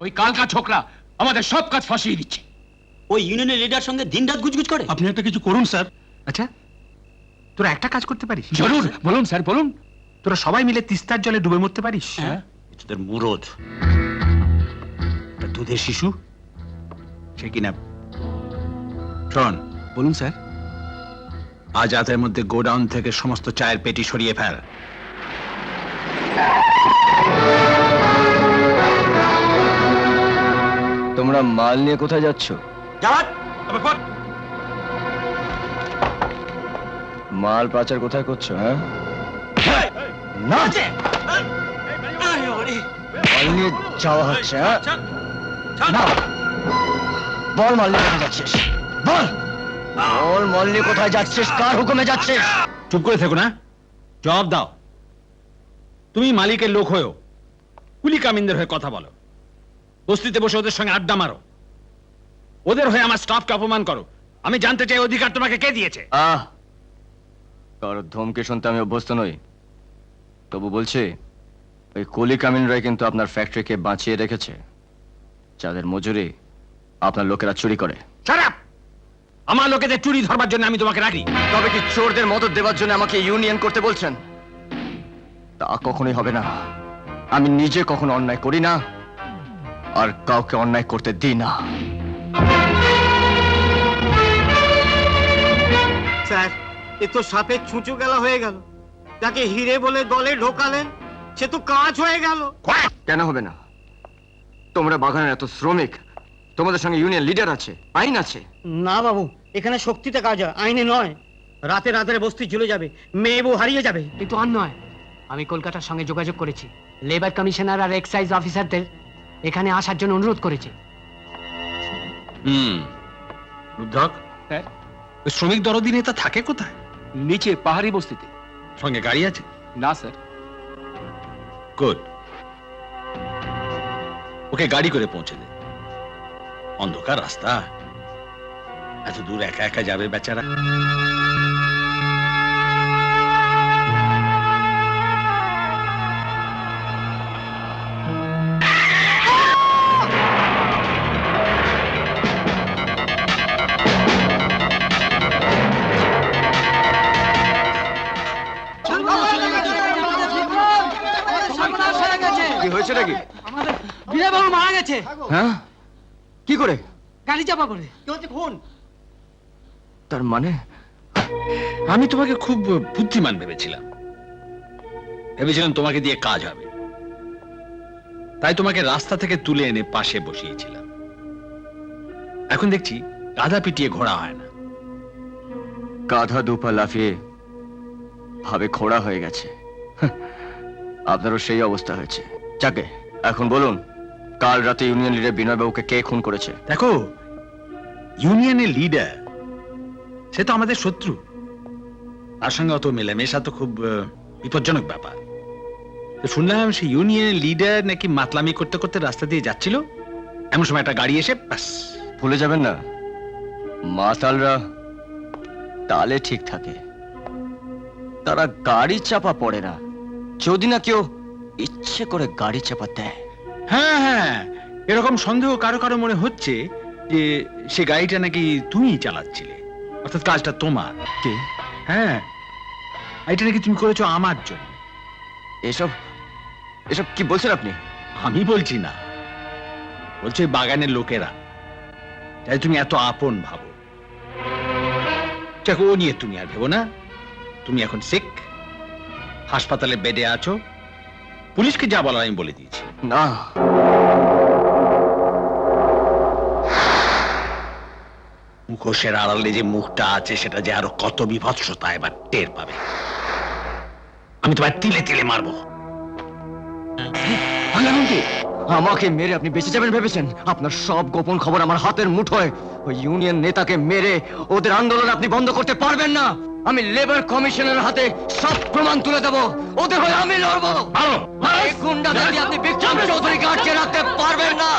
ওই কালকা ছোকরা আমাদের সব কাজ ফাঁসিয়ে দিচ্ছে। ওই ইউনিয়নের লিডার সঙ্গে দিনরাত গুজগুজ করে। আপনি একটা কিছু করুন স্যার। আচ্ছা, তোরা একটা কাজ করতে পারিস? জরুর, বলুন স্যার বলুন। তোরা সবাই মিলে তিস্তার জলে ডুবে মরতে পারিস? তোদের মুরদ দুধের শিশু সে কিনা। শোন, বলুন স্যার। আজ রাতের মধ্যে গোডাউন থেকে সমস্ত চায়ের পেটি সরিয়ে ফেল। তোমরা মাল নিয়ে কোথায় যাচ্ছ? মাল পাচার কোথায় করছো? হ্যাঁ, মাল নিয়ে যাওয়া হচ্ছে। হ্যাঁ, বল মাল নিয়ে কোথায় যাচ্ছিস? বল বল, মাল নিয়ে কোথায় যাচ্ছিস? কার হুকুমে যাচ্ছিস? চুপ করে থেকো না, জবাব দাও। তুমি মালিকের লোক হয়েও কুলি কামিনদের হয়ে কথা বলো, বস্তিতে বসে ওদের সঙ্গে আড্ডা মারো, ওদের হয়ে আমার স্টাফকে অপমান করো। আমি জানতে চাই অধিকার তোমাকে কে দিয়েছে? কারো ধমকে শুনতে আমি অভ্যস্ত নই, তবু বলছি ওই কুলি কামিনরাই কিন্তু আপনার ফ্যাক্টরিকে বাঁচিয়ে রেখেছে, যাদের মজুরি আপনার লোকেরা চুরি করে। আমার লোকেদের চুরি ধরবার জন্য আমি তোমাকে রাখি। তবে কি চোরদের মদত দেওয়ার জন্য আমাকে ইউনিয়ন করতে বলছেন? তা কখনোই হবে না। আমি নিজে কখনো অন্যায় করি না, আর কাউকে অন্যায় করতে দিই না। স্যার, এ তো সাপের ছুঁচো গেলা হয়ে গেল। তাকে হিরে বলে দলে ঢোকালেন, সে তো কাজ হয়ে গেল। কেন হবে না? তোমরা বাগানের এত শ্রমিক, তোমাদের সঙ্গে ইউনিয়ন লিডার আছে, আইন আছে। না বাবু, এখানে শক্তিতে কাজ হয়, আইনে নয়। রাতে রাতের বস্তি চলে যাবে, মেয়ে বউ হারিয়ে যাবে। কিন্তু আর নয়, আমি কলকাতার সঙ্গে যোগাযোগ করেছি, লেবার কমিশনার আর এক্সাইজ অফিসারদের এখানে আসার জন্য অনুরোধ করেছি। রুদ্রক, স্যার? ওই শ্রমিক দরদি নেতা থাকে কোথায়? নিচে পাহাড়ি বস্তিতে। সঙ্গে গাড়ি আছে? না স্যার। গুড, ওকে গাড়ি করে পৌঁছে দে। অন্ধকার রাস্তা, এত দূর একা একা যাবে বেচারা। কি হয়েছে নাকি? বিনয় বাবু মারা গেছে। হ্যাঁ, কি করে? গাড়ি চাপা করে। তার মানে আমি তোমাকে খুব বুদ্ধিমান ভেবেছিলাম, ভেবেছিলাম তোমাকে দিয়ে কাজ হবে, তাই তোমাকে রাস্তা থেকে তুলে এনে পাশে বসিয়েছিলাম। এখন দেখছি গাধা পিটিয়ে ঘোড়া হয় না। গাধা দুপা লাফিয়ে ভাবে ঘোড়া হয়ে গেছে। আপনারও সেই অবস্থা হয়েছে। যাকে এখন বলুন, কাল রাতে ইউনিয়ন লিডার বিনয় বাবুকে কে খুন করেছে? দেখো, ইউনিয়নের লিডার সে তো আমাদের শত্রু, তার সঙ্গে অত মেলামেশা তো খুব বিপজ্জনক ব্যাপার। তো শুনলাম সেই ইউনিয়নের লিডার নাকি মাতলামি করতে করতে রাস্তা দিয়ে যাচ্ছিল, এমন সময় একটা গাড়ি এসে ব্যাস। ভুলে যাবেন না, মাতালরা তালে ঠিক থাকে, তারা গাড়ি চাপা পড়ে না, যদি না কেউ ইচ্ছে করে গাড়ি চাপা দেয়। হ্যাঁ হ্যাঁ, এরকম সন্দেহ কারো কারো মনে হচ্ছে যে সে গাড়িটা নাকি তুমিই চালাচ্ছিলে, অর্থাৎ কাজটা তোমার। কে? হ্যাঁ, এটা নাকি তুমি করেছো আমার জন্য। এসব এসব কি বলছেন আপনি? আমি বলছি না, বলছে বাগানের লোকেরা, তাই তুমি এত আপন ভাবো। দেখো, ও নিয়ে তুমি আর ভেবো না। তুমি এখন সিক, হাসপাতালে বেডে আছো, পুলিশকে যা বলার আমি বলে দিয়েছি। না, মুখোশের আড়ালে যে মুখটা আছে সেটা যে আরো কত বিভৎসতা এবার টের পাবে। আমি তোমার তিলে তিলে মারবো। আমাকে মেরে আপনি বেঁচে যাবেন ভেবেছেন? আপনার সব গোপন খবর আমার হাতের মুঠোয়। ওই ইউনিয়ন নেতাকে মেরে ওদের আন্দোলন আপনি বন্ধ করতে পারবেন না। আমি লেবার কমিশনের হাতে সব প্রমাণ তুলে দেব, ওদের হয়ে আমি লড়বো। এই গুন্ডাদের দিয়ে আপনি বিক্রম চৌধুরীকে আটকে রাখতে পারবেন না।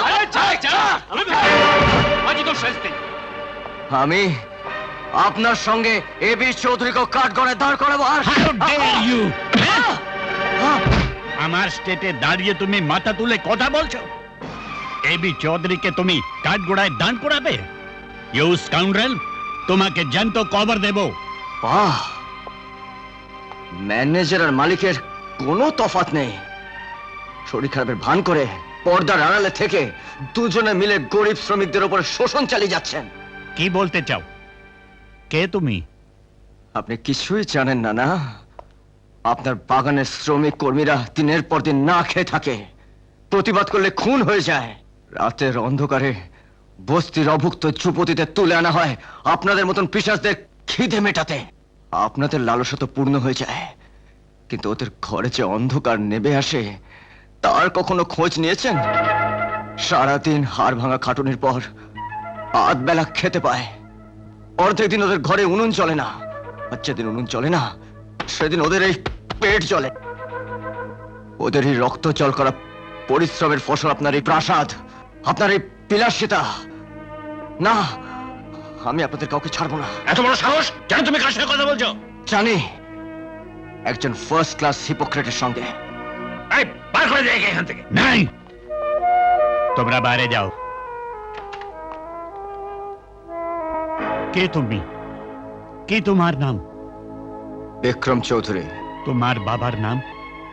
আমি আপনার সঙ্গে এবি চৌধুরীকে কাঠগড়ায় দাঁড় করাবো। আর আমার স্টেটে দাঁড়িয়ে তুমি মাথা তুলে কথা বলছো? এবি চৌধুরীকে তুমি কাঠগোড়ায় দান করাবে? ইউ স্কাউন্ডারেল, তোমাকে জ্যান্ত কবর দেব। বাহ, ম্যানেজার আর মালিকের কোনো তফাৎ নেই। শরীর খারাপের ভান করে পর্দার আড়ালে থেকে দুজনে মিলে গরিব শ্রমিকদের উপর শোষণ চালিয়ে যাচ্ছেন। কি বলতে চাও? কে তুমি? আপনি কিছুই জানেন না, না? আপনার বাগানের শ্রমিক কর্মীরা দিনের পর দিন না খেয়ে থাকে, প্রতিবাদ করলে খুন হয়ে যায়। রাতের অন্ধকারে বস্তির অভুক্ত যুবতীদের তুলে আনা হয় আপনাদের মতন পিশাচদের খিদে মেটাতে। আপনাদের লালসা তো পূর্ণ হয়ে যায়, কিন্তু ওদের ঘরে যে অন্ধকার নেমে আসে তার কখনো খোঁজ নিয়েছেন? সারাদিন হাড় ভাঙা খাটুনির পর আধ বেলা খেতে পায়। অর্ধেক দিন ওদের ঘরে উনুন চলে না, আর যেদিন উনুন চলে না সেদিন ওদের এই পেট চলে। ওদের এই রক্ত জল করা পরিশ্রমের ফসল আপনার এই প্রাসাদ, আপনার এই বিলাসিতা। না, আমি আপনাদের কাউকে ছাড়বো না। এত বড় সাহস! কেন তুমি কার সাথে কথা বলছো? জানি, একজন ফার্স্ট ক্লাস হিপোক্রেটের সঙ্গে। এই, বার করে দেয় এখান থেকে। নাই, তোমরা বাইরে যাও। কে তুমি? কি তোমার নাম? বিক্রম চৌধুরী। তোমার বাবার নাম?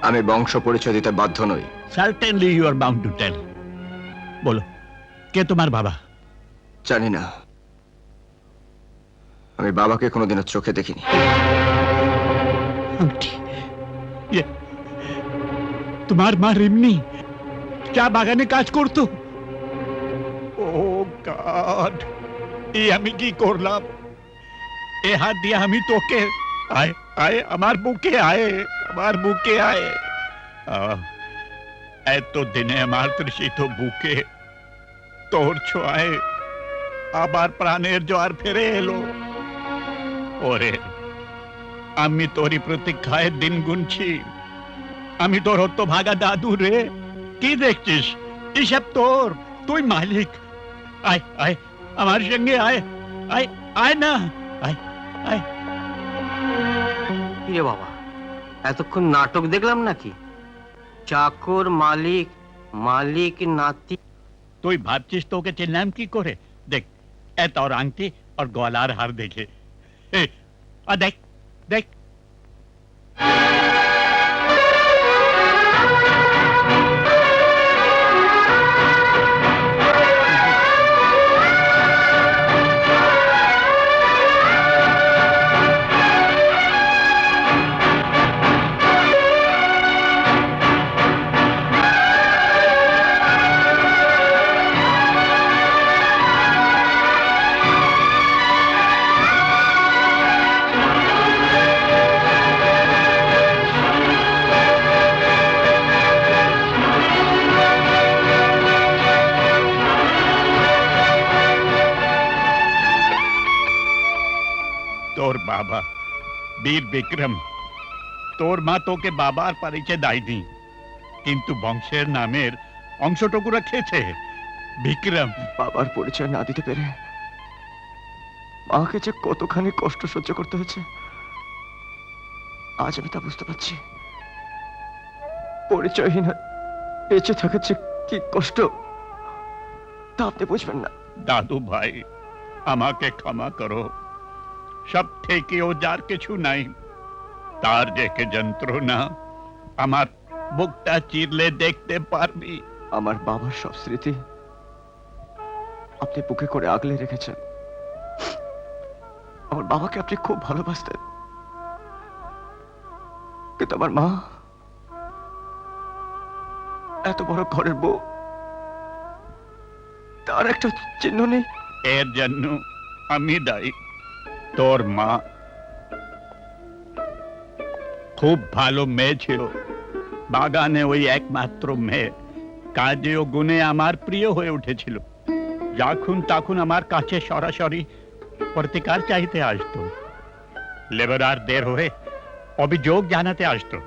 আমি বংশ পরিচয় দিতে বাধ্য নই। Certainly you are bound to tell. বলো, কে তোমার বাবা? জানি না, আমি বাবাকে কোনোদিনও চোখে দেখিনি। ये, তোমার মা রিমনি চা বাগানে কাজ করতো? ও গড, এই আমি কি করলাম? এ হাত দিয়ে আমি তোকে, আয় আয় আমার বুকে আয়, আমার বুকে আয়। এত দিনে আমার তৃষিত বুকে তোর ছোঁয়ায় আবার প্রাণের জোয়ার ফিরে এলো। ওরে, আমি তোরই প্রতীক্ষায় দিন গুনছি। আমি তোর হতো ভাগা দাদু রে। কি দেখছিস? এসব তোর, তুই মালিক। আয় আয় আমার সঙ্গে আয়, আয় আয় না, আয় আয়। কিরে বাবা, এতক্ষণ নাটক দেখলাম নাকি? চাকর মালিক, মালিক নাতি। তুই ভাবছিস তোকে চিনলাম কি করে? দেখ, এত और आंगटी और गलार हार देखे। देख देख, তোর বাবা বীর বিক্রম, তোর মা তোকে বাবার পরিচয় দেয়নি, কিন্তু বংশের নামের অংশটুকু রেখেছে। বিক্রম, বাবার পরিচয় না দিতে পেরে মাকে যে কতখানি কষ্ট সহ্য করতে হচ্ছে আজ আমি তা বুঝতে পারছি। পরিচয়হীন বেঁচে থাকার যে কি কষ্ট তা আপনি বুঝবেন না। দাদু ভাই, আমাকে ক্ষমা করো। সব থেকে ও যার কিছু নাই, তার দেখে যন্ত্রণা আমার বুকটা চিরলে দেখতে পারবি। আমার বাবার সব স্মৃতি আপনি বুকে করে আগলে রেখেছেন। আমার বাবাকে আপনি খুব ভালোবাসতেন, কিন্তু আমার মা এত বড় ঘরের বউ, তার একটা চিহ্ন নেই। এর জন্য আমি দায়ী। তোর মা খুব ভালো মেয়ে ছিল, বাগানে ওই একমাত্র মেয়ে। কাজে ও গুণে আমার প্রিয় হয়ে উঠেছিল। যখন তখন আমার কাছে সরাসরি প্রতিকার চাইতে আসতো, লেবারদের হয়ে অভিযোগ জানাতে আসতো।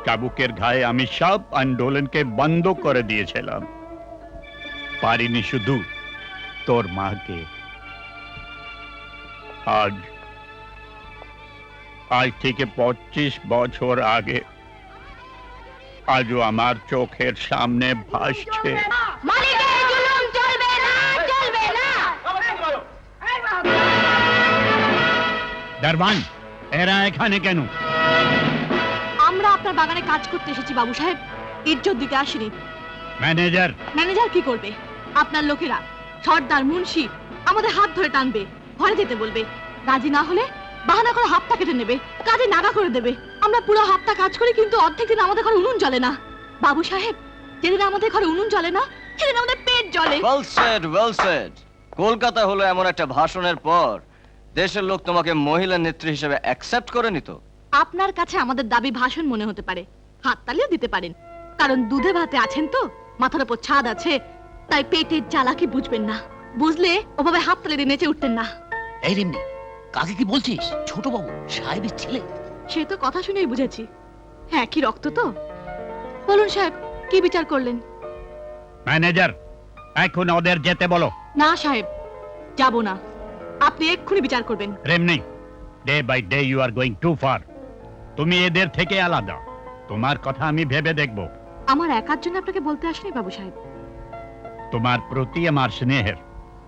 চাবুকের ঘায়ে আমি সব আন্দোলনকে বন্ধ করে দিয়েছিলাম, পারিনি শুধু তোর মাকে। আজ থেকে 25 বছর আগে আজও আমার চোখের সামনে ভাসছে দারবান, এরা এখানে কেন? আমরা আপনার বাগানে কাজ করতে এসেছি বাবু সাহেব, ইজ্জত দিতে আসিনি। ম্যানেজার, ম্যানেজার কি করবে? আপনার লোকেরা, সর্দার, মুন্সি আমাদের হাত ধরে টানবে, ঘরে যেতে বলবে। রাজি না হলে বাহানা করে হাতটা কেটে নেবে, কাজে নাগা করে দেবে। আমরা পুরো হাতটা কাজ করি, কিন্তু অর্ধেক দিন আমাদের ঘরে উনুন জ্বলে না। বাবু সাহেব, যেদিন আমাদের ঘরে উনুন জ্বলে না, সেদিন আমাদের পেট জ্বলে। Well said. কলকাতা হলো এমন একটা ভাষণের পর দেশের লোক তোমাকে মহিলা নেত্রী হিসেবে অ্যাকসেপ্ট করে নিত। আপনার কাছে আমাদের দাবি ভাষণ মনে হতে পারে, হাততালিও দিতে পারেন, কারণ দুধে ভাতে আছেন তো, মাথার উপর ছাদ আছে, তাই পেটের চালাকি বুঝবেন না। বুঝলে ওভাবে হাততালি দিয়ে নেচে উঠতেন না। এই রিমনি, কাকে কি বলছিস? ছোট বাবু সাহেবের ছেলে। সে তো কথা শুনেই বুঝেছি, হ্যাঁ কি রক্ত তো। বলুন সাহেব, কি বিচার করলেন? ম্যানেজার, এখন ওদের যেতে বলো। না সাহেব, যাব না। আপনি এক্ষুনি বিচার করবেন। রেমনি, day by day you are going too far. তুমি এদের থেকে আলাদা। তোমার কথা আমি ভেবে দেখব। আমার একার জন্য আপনাকে বলতে আসেনি বাবু সাহেব। তোমার প্রতি আমার স্নেহের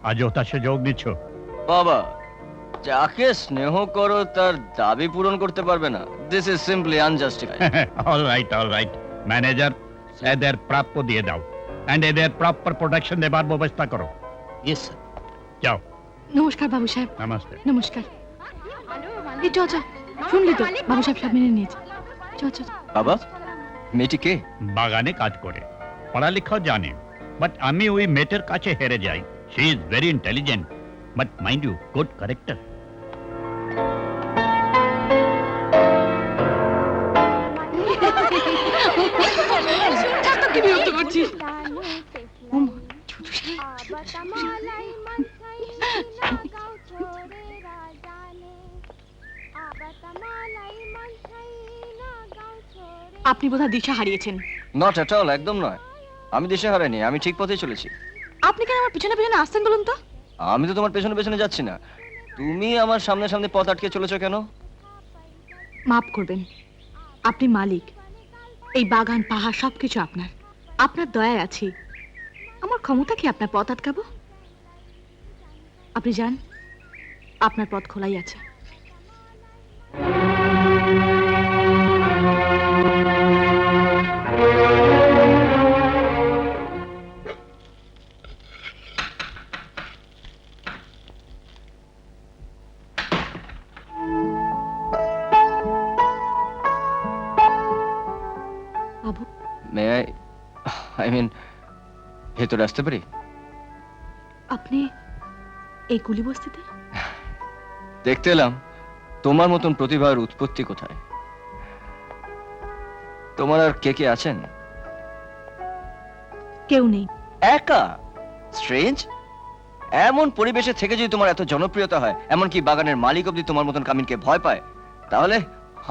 অযথা সুযোগ নিচ্ছ। বাবা, যাকে স্নেহ করো তার দাবি পূরণ করতে পারবে না। This is simply unjustified. All right. Manager, এদের প্রাপ্য দিয়ে দাও, এন্ড এদের প্রপার প্রোটেকশন দেবার ব্যবস্থা করো। Yes sir. যাও। নমস্কার বাবু সাহেব। নমস্তে। নমস্কার। এই চ, শুনলি তো বাবু সাহেব সব মেনে নিয়েছে। চ। বাবা, মেয়েটি কে? বাগানে কাজ করে, পড়ালেখা জানে, বাট আমি ওই মেয়েটার কাছে হেরে যাই। She is very intelligent, but mind you, good character. কি বিরক্ত করছিস? আপনি বোধহয় দিশা হারিয়েছেন। নট এট অল, একদম নয়। আমি দেশে হারাইনি, আমি ঠিক পথেই চলেছি। আপনি কেন আমার পিছনে পিছনে আসছেন বলুন তো? আমি তো তোমার পেছনে পেছনে যাচ্ছি না, তুমি আমার সামনে সামনে পথ আটকে চলেছো কেন? মাফ করবেন, আপনি মালিক। এই বাগান, পাহাড় সবকিছু আপনার। আপনার দয়ায় আছি, আমার ক্ষমতা কি আপনার পথ আটকাবো? আপনি যান, আপনার পথ খোলাই আছে। বাবু, মে আই মিন, ভেতরে আসতে পারি? আপনি এই কুলি বস্তিতে? দেখতে এলাম তোমার মতন প্রতিভার উৎপত্তি কোথায়। তোমার আর কে কে আছেন? কেউ নেই। একা? স্ট্রেঞ্জ। এমন পরিবেশে থেকে যদি তোমার এত জনপ্রিয়তা হয়, এমনকি বাগানের মালিক অব্দি তোমার মতন কামিনকে ভয় পায়, তাহলে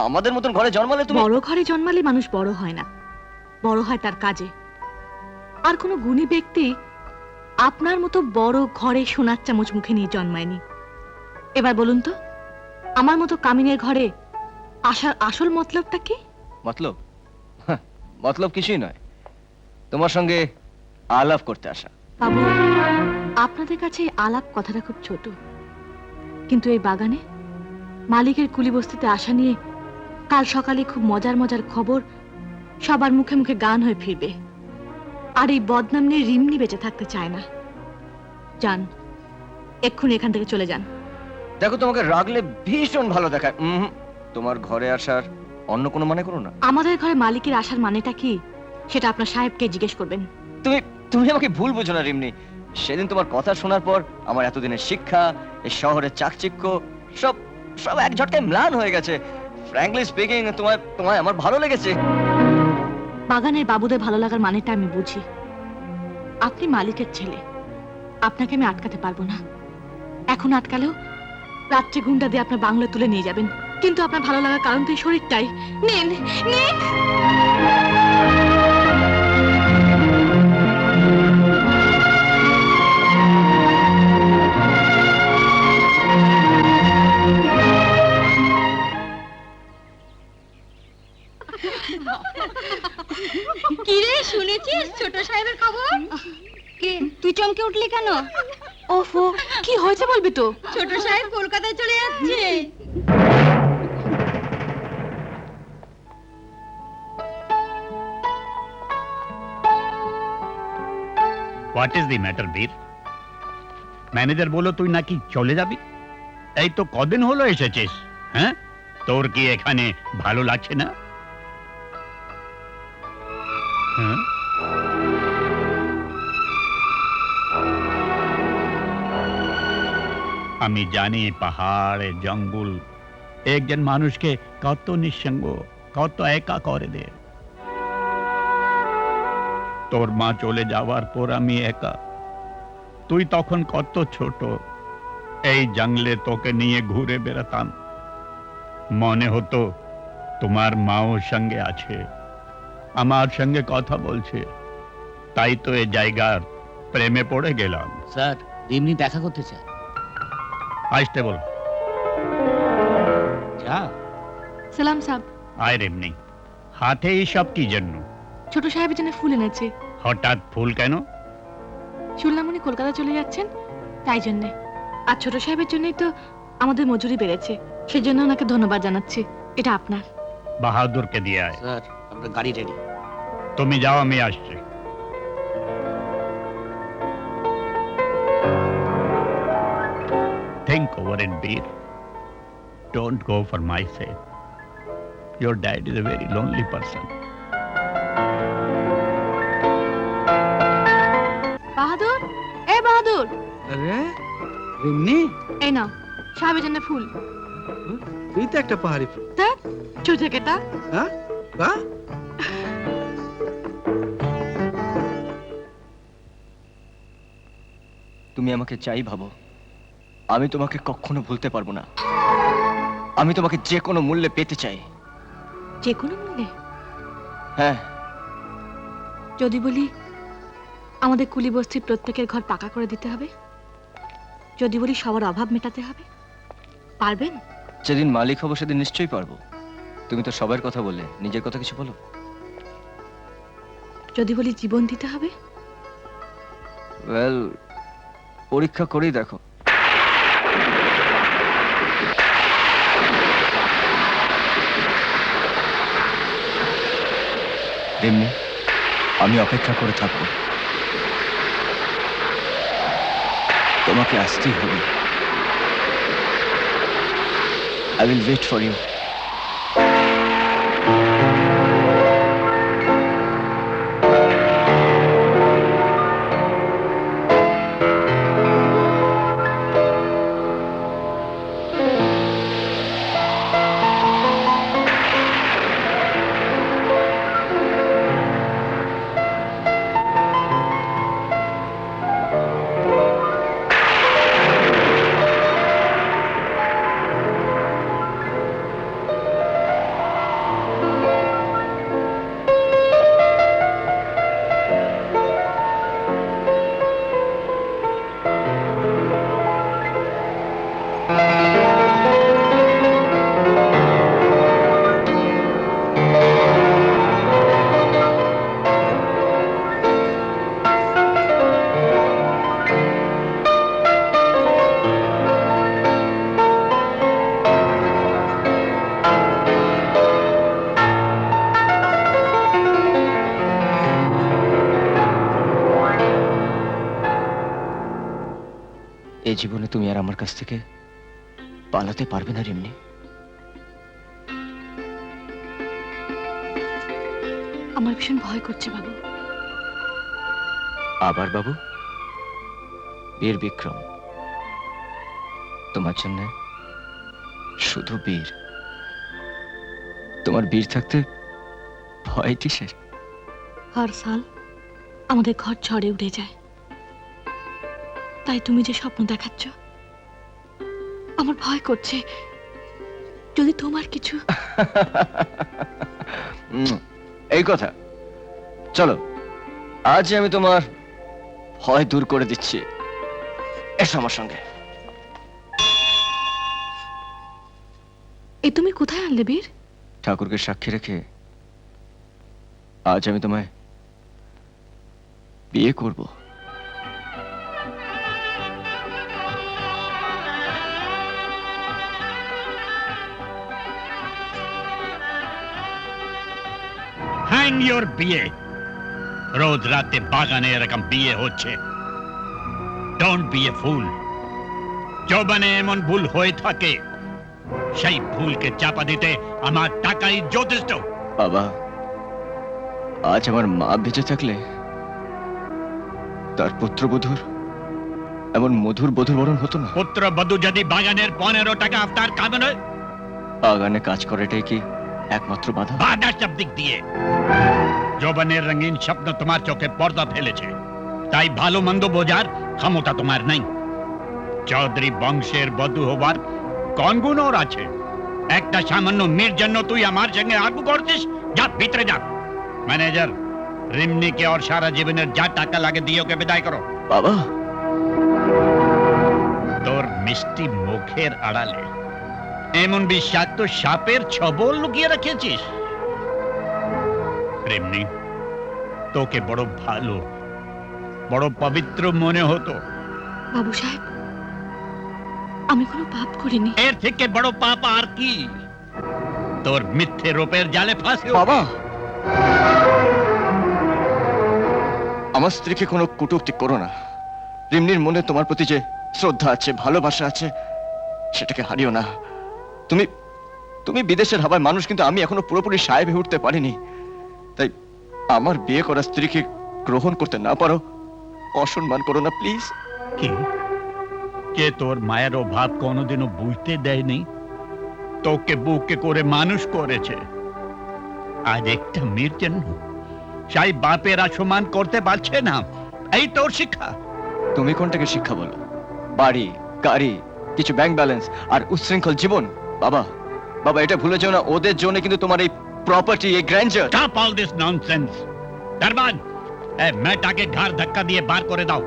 আমাদের মতন ঘরে জন্মালে তুমি। বড় ঘরে জন্মালে মানুষ বড় হয় না, বড় হয় তার কাজে। আর কোনো গুণী ব্যক্তি আপনার মতো বড় ঘরে সোনার চামচ মুখে নিয়ে জন্মায়নি। এবার বলুন তো, আমার মতো কামিনের ঘরে আসার আসল মতলবটা কি? মতলব? মতলব কিছুই নয়, তোমার সঙ্গে আলাপ করতে আসা। বাবু, আপনাদের কাছে এই আলাপ কথাটা খুব ছোট, কিন্তু এই বাগানে মালিকের কুলি বস্তিতে আসা নিয়ে কাল সকালে খুব মজার মজার খবর সবার মুখে মুখে গান হয়ে ফিরবে। আর এই বদনাম নিয়ে রিমনি বেঁচে থাকতে চায় না। যান, এক্ষুনি এখান থেকে চলে যান। দেখো, তোমাকে রাগলে ভীষণ ভালো দেখায়। তোমার ঘরে আসার অন্য কোনো মানে করো না। আমাদের ঘরে মালিকের আসার মানেটা কি, সেটা আপনার সাহেবকে জিজ্ঞেস করবেন। তুমি তুমি আমাকে ভুল বুঝো না রিমনি। সেদিন তোমার কথা শোনার পর আমার এতদিনের শিক্ষা, এই শহরের চাকচিক্য সব সব এক ঝটকায় ম্লান হয়ে গেছে। ফ্র্যাঙ্কলি স্পিকিং, তোমায় আমার ভালো লেগেছে। বাগানের বাবুদের ভালো লাগার মানেটা আমি বুঝি। আপনি মালিকের ছেলে, আপনাকে আমি আটকাতে পারবো না। এখন আটকালেও রাত্রে গুন্ডা দিয়ে আপনার বাংলা তুলে নিয়ে যাবেন, কিন্তু আপনার ভালো লাগার কারণ তো এই শরীরটাই। নিন নিন। কিরে, শুনেছিস ছোট সাহেবের খবর? কে, তুই চমকে উঠলি কেন? ওফো, কি হয়েছে বলবি তো? ছোট সাহেব কলকাতায় চলে যাচ্ছে। হোয়াট ইজ দি ম্যাটার বীর? ম্যানেজার বলো তুই নাকি চলে যাবি? এই তো কদিন হলো এসেছিস, হ্যাঁ? তোর কি এখানে ভালো লাগছে না? হ্যাঁ? আমি জানি পাহাড়ে জঙ্গল একজন মানুষকে কত নিঃসঙ্গ, কত একা করে দে। তোর মা চলে যাওয়ার পর আমি একা। তুই তখন কত ছোট, এই জঙ্গলে তোকে নিয়ে ঘুরে বেড়াতাম। মনে হতো তোমার মাও সঙ্গে আছে, আমার সঙ্গে কথা বলছে। তাই তো এই জায়গার প্রেমে পড়ে গেলাম। স্যার, এমনি দেখা করতে চায়। আসতে বল। যা। সালাম সাহেব, আয় রেমনি, হাতে এইসব কি জন্য? ছোট সাহেবের জন্য ফুল এনেছি। হঠাৎ ফুল কেন? শুনলাম উনি কলকাতা চলে যাচ্ছেন, তাই জন্যে। আর ছোট সাহেবের জন্যই তো আমাদের মজুরি বেড়েছে, সেজন্য ওনাকে ধন্যবাদ জানাচ্ছি। এটা আপনার। বাহাদুরকে দিয়ে আয়। স্যার, আপনার গাড়ি রেডি। তুমি যাও, আমি আসছি। Think over it, Beer. Don't go for my sake. Your dad is a very lonely person. বাহাদুর, এ বাহাদুর, আরে রিমনি, এই নাও সাহেবের জন্য ফুল। তুই তো একটা পাহাড়ি ফুল। তা ছোট কেটা। হ্যাঁ, বাহ। তুমি আমাকে চাই ভাবো, আমি তোমাকে কখনো ভুলতে পারবো না। আমি তোমাকে যে কোনো মূল্যে পেতে চাই। যে কোনো মূল্যে? হ্যাঁ। যদি বলি আমাদের কুলি বস্তির প্রত্যেকের ঘর পাকা করে দিতে হবে, যদি বলি সবার অভাব মেটাতে হবে, পারবেন? যেদিন মালিক হবো সেদিন নিশ্চয়ই পারবো। তুমি তো সবার কথা বললে, নিজের কথা কিছু বলো। যদি বলি জীবন দিতে হবে? ওয়েল, পরীক্ষা করেই দেখো। তেমনি আমি অপেক্ষা করে থাকবো। তোমাকে আসতেই হবে। I will wait for you. এই জীবনে তুমি আর আমার কাছ থেকে পালাতে পারবে না রিমনি। আমার ভীষণ ভয় করছে বাবু। আবার বাবু? বীর বিক্রম, তোমার জন্য শুধু বীর। তোমার বীর থাকতে ভয় কিসের? হর সাল আমাদের ঘর ঝড়ে উড়ে যায়, তাই তুমি যে স্বপ্ন দেখাচ্ছ আমার ভয় করছে। যদি তোমার কিছু এই কথা, চলো আজ আমি তোমার ভয় দূর করে দিচ্ছি। এসো আমার সঙ্গে। এ তুমি কোথায় আনলে বীর? ঠাকুরকে সাক্ষী রেখে আজ আমি তোমায় বিয়ে করব। Hang your বিয়ে। রোজ রাতে বাগানে এরকম বিয়ে হচ্ছে। ডোন্ট বি এ ফুল। যৌবনে এমন ভুল হয়ে থাকে, সেই ভুলকে চাপা দিতে আমার টাকাই যথেষ্ট। বাবা, আজ আমার মা বেঁচে থাকলে তার পুত্রবধূর এমন মধুর বধূর বরণ হতো না। পুত্রবধূ যদি বাগানের 15 টাকা আফতার খাবে না, বাগানে কাজ করাটাই কি একমাত্র বাধা? বাধা সব দিক দিয়ে। যৌবনের রঙিন স্বপ্ন তোমার চোখে পর্দা ফেলেছে, তাই ভালো মন্দ বোঝার ক্ষমতা তোমার নেই। চৌধুরী বংশের বধূ হবার কোন গুণ ওর আছে? একটা সামান্য মেয়ের জন্য তুই আমার সঙ্গে আগু করছিস? যা ভিতরে যা। ম্যানেজার, রিমনিকে ওর সারা জীবনের যা টাকা লাগে দিয়ে ওকে বিদায় করো। বাবা, তোর মিষ্টি মুখের আড়ালে এমন বিষাক্ত সাপের ছবল লুকিয়ে রেখেছিস? রিমনি, তোকে বড় ভালো, বড় পবিত্র মনে হতো। বাবু সাহেব, আমি কোনো পাপ করিনি। এর থেকে বড় পাপ আর কি? তোর মিথ্যে রূপের জালে ফাঁসে। বাবা, আমার স্ত্রীকে কোনো কটূক্তি করো না। রিমনির মনে তোমার প্রতি যে শ্রদ্ধা আছে, ভালোবাসা আছে, সেটাকে হারিও না। তুমি তুমি বিদেশের হাওয়ায় মানুষ, কিন্তু আমি এখনো পুরোপুরি সাহেব হয়ে উঠতে পারিনি। তাই আমার বিয়ে করা স্ত্রীকে গ্রহণ করতে না পারো, অসম্মান করো না প্লিজ। কি কে তোর মায়ের অভাব কোনোদিনও বুঝতে দেয়নি? তোকে বুকে করে মানুষ করেছে, আজ একটা মেয়ের জন্য সেই বাপের অসম্মান করতে পারছে না। এই তোর শিক্ষা? তুমি কোনটাকে শিক্ষা বলো? বাড়ি, গাড়ি, কিছু ব্যাংক ব্যালেন্স আর উচ্ছৃঙ্খল জীবন? বাবা, বাবা, এটা ভুলে যাও না, ওদের জন্য কিন্তু তোমার এই প্রপার্টি, এই grandeur. Stop all this nonsense! দরবান, এই মেয়েটাকে ঘাড় ধাক্কা দিয়ে বার করে দাও।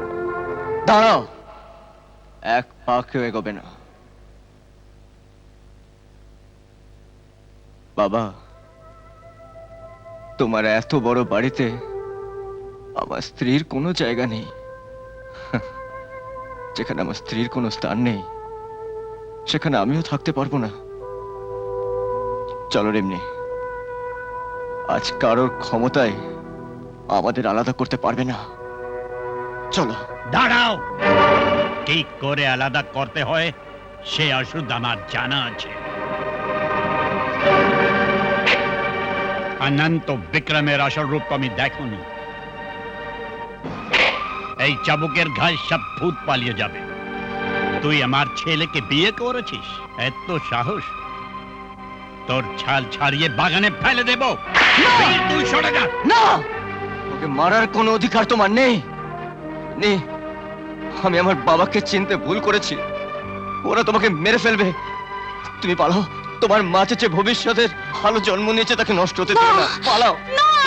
দাঁড়াও, এক পা কেউ এগোবে না। বাবা, তোমার এত বড় বাড়িতে আমার স্ত্রীর কোনো জায়গা নেই। যেখানে আমার স্ত্রীর কোনো স্থান নেই, সেখানে আমিও থাকতে পারবো না। চলো রিমনি, আজ কারোর ক্ষমতায় আমাদের আলাদা করতে পারবে না। চলো। দাঁড়াও, কি করে আলাদা করতে হয় সে ওষুধ আমার জানা আছে। অনন্ত বিক্রমের আসল রূপ আমি দেখনি। এই চাবুকের ঘাস সব ভূত পালিয়ে যাবে। তুই আমার ছেলেকে বিয়ে করেছিস? এত সাহস? তোর ছাল ছাড়িয়ে বাগানে ফেলে দেব। তুই সরে যা। না, ওকে মারার কোনো অধিকার তোমার নেই। নেই। আমি আমার বাবাকে চিনতে ভুল করেছি, ওরা তোমাকে মেরে ফেলবে। তুমি পালাও, তোমার মা চেয়ে ভবিষ্যতের ভালো জন্ম নিয়েছে, তাকে নষ্ট হতে দিও না। পালাও,